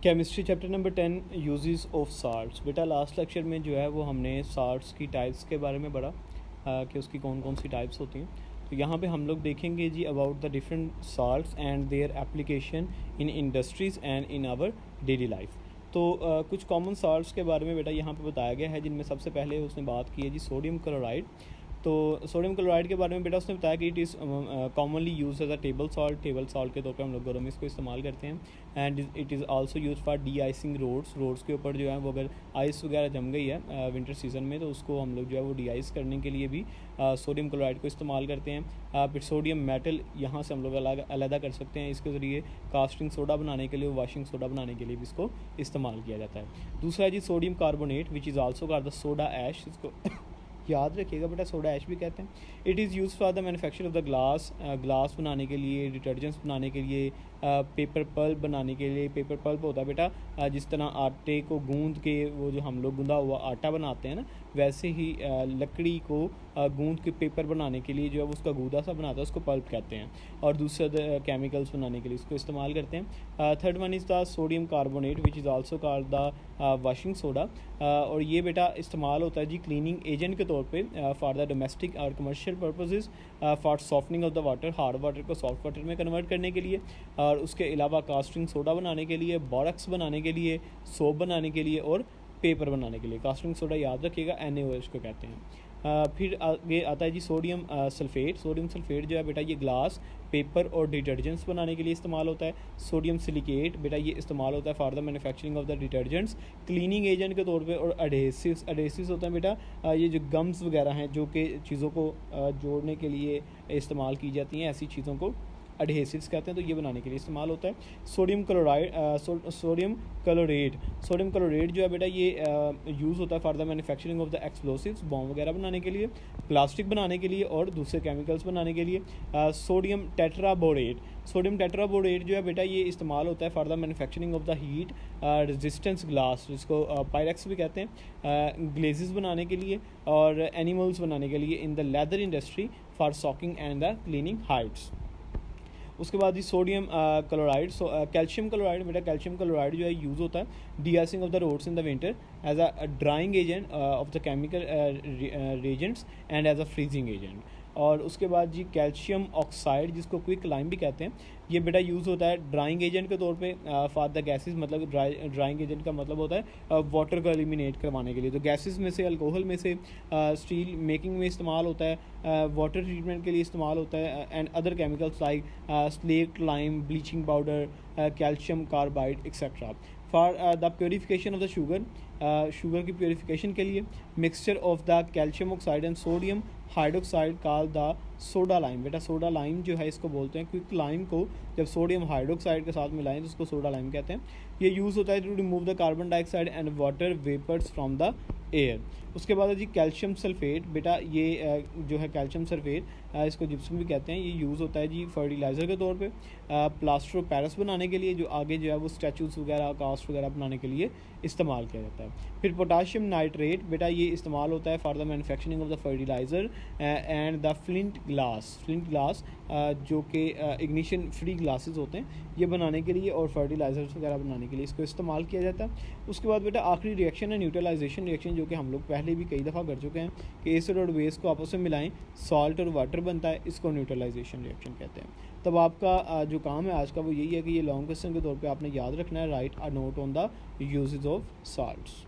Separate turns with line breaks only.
Chemistry chapter number 10 uses of salts. बेटा last lecture में जो है वो हमने साल्ट्स की टाइप्स के बारे में पढ़ा कि उसकी कौन कौन सी टाइप्स होती हैं। तो यहाँ पे हम लोग देखेंगे जी about the different salts and their application in industries and in our daily life. तो कुछ कॉमन साल्ट्स के बारे में बेटा यहाँ पे बताया गया है, जिनमें सबसे पहले उसने बात की है जी सोडियम क्लोराइड। तो सोडियम क्लोराइड के बारे में बेटा उसने बताया कि it is commonly use as a table salt के तौर पे हम लोग घरों में इसको इस्तेमाल करते हैं। And it is also use for deicing roads के ऊपर जो है वो अगर आइस वगैरह जम गई है विंटर सीजन में, तो उसको हम लोग जो है वो डी आइस करने के लिए भी सोडियम क्लोराइड को इस्तेमाल करते हैं। फिर सोडियम मेटल यहाँ से हम लोग अलग कर सकते हैं, इसके ज़रिए कास्टिंग सोडा बनाने के लिए, वॉशिंग सोडा बनाने के लिए भी इसको इस्तेमाल किया जाता है। दूसरा है जी sodium carbonate which is also called the soda ash. इसको याद रखिएगा बेटा, सोडा ऐश भी कहते हैं। It is use for the manufacture of the glass बनाने के लिए, डिटर्जेंट्स बनाने के लिए, पेपर पल्प बनाने के लिए। पेपर पल्प होता है बेटा जिस तरह आटे को गूंद के वो जो हम लोग गूंदा हुआ आटा बनाते हैं ना, वैसे ही लकड़ी को गूंद के पेपर बनाने के लिए जो है उसका गूदा सा बनाता है, उसको पल्प कहते हैं। और दूसरे केमिकल्स बनाने के लिए इसको इस्तेमाल करते हैं। Third one is the sodium carbonate which is also called the washing soda. और ये बेटा इस्तेमाल होता है जी क्लीनिंग एजेंट के तौर पे फॉर द डोमेस्टिक और commercial purposes, for softening of the water, hard water को सॉफ्ट वाटर में कन्वर्ट करने के लिए, और उसके अलावा कास्टिंग सोडा बनाने के लिए, बोरक्स बनाने के लिए, सोप बनाने के लिए और पेपर बनाने के लिए। कास्टिंग सोडा याद रखिएगा NaOH को कहते हैं। फिर आगे आता है जी सोडियम सल्फेट। सोडियम सल्फेट जो है बेटा ये ग्लास, पेपर और डिटर्जेंट्स बनाने के लिए इस्तेमाल होता है। सोडियम सिलिकेट बेटा ये इस्तेमाल होता है for the manufacturing of the detergents, cleaning agent के तौर पे। और अडेसिव्स होते हैं बेटा ये जो गम्स वगैरह हैं जो कि चीज़ों को जोड़ने के लिए इस्तेमाल की जाती हैं, ऐसी चीज़ों को अडहेसिव्स कहते हैं, तो ये बनाने के लिए इस्तेमाल होता है। सोडियम क्लोराइड जो है बेटा ये यूज़ होता है for the manufacturing of the explosives, bomb वगैरह बनाने के लिए, प्लास्टिक बनाने के लिए और दूसरे केमिकल्स बनाने के लिए। सोडियम टेट्राबोरेट जो है बेटा ये इस्तेमाल होता है for the manufacturing of the heat resistance glass, जिसको पायरेक्स भी कहते हैं, ग्लेजेस बनाने के लिए और एनिमल्स बनाने के लिए in the leather industry for soaking and the cleaning hides. उसके बाद ही सोडियम क्लोराइड, कैल्शियम क्लोराइड बेटा कैल्शियम क्लोराइड जो है यूज़ होता है deicing of the roads in the winter as a drying agent of the chemical reagents and as a freezing agent. और उसके बाद जी कैल्शियम ऑक्साइड जिसको क्विक लाइम भी कहते हैं, ये बेटा यूज़ होता है ड्राइंग एजेंट के तौर पे फॉर द गैसेस, मतलब ड्राइंग एजेंट का मतलब होता है वाटर को एलिमिनेट करवाने के लिए। तो गैसेस में से, अल्कोहल में से स्टील मेकिंग में इस्तेमाल होता है, वाटर ट्रीटमेंट के लिए इस्तेमाल होता है, and other chemicals like slate lime, bleaching powder, calcium carbide etcetera. For the purification of the sugar की प्योरीफिकेशन के लिए mixture of the calcium oxide and sodium hydroxide called the soda lime. बेटा soda lime जो है इसको बोलते हैं, quick lime को जब सोडियम हाइड्रोक्साइड के साथ मिलाएं तो उसको सोडा लाइम कहते हैं। ये यूज़ होता है to remove the carbon dioxide and water vapours from the air. उसके बाद है जी कैल्शियम सल्फेट। बेटा ये जो है कैल्शियम सल्फेट इसको जिप्सम भी कहते हैं, ये यूज़ होता है जी फर्टिलाइज़र के तौर पे, प्लास्टर ऑफ पेरिस बनाने के लिए, जो आगे जो है वो स्टैचूज वगैरह, कास्ट वगैरह बनाने के लिए इस्तेमाल किया जाता है। फिर पोटाशियम नाइट्रेट बेटा ये इस्तेमाल होता है for the manufacturing of the fertiliser and the flint glass जो कि इग्निशन फ्री ग्लासेस होते हैं, ये बनाने के लिए और फर्टिलाइज़र्स वगैरह बनाने के लिए इसको इस्तेमाल किया जाता है। उसके बाद बेटा आखिरी रिएक्शन है न्यूट्रलाइजेशन रिएक्शन, जो कि हम लोग पहले भी कई दफ़ा कर चुके हैं कि एसिड और बेस को आपस में मिलाएं, सॉल्ट और वाटर बनता है, इसको न्यूट्रलाइजेशन रिएक्शन कहते हैं। तब आपका जो काम है आज का वो यही है कि ये लॉन्ग क्वेश्चन के तौर पे आपने याद रखना है, right a note on the uses of salts.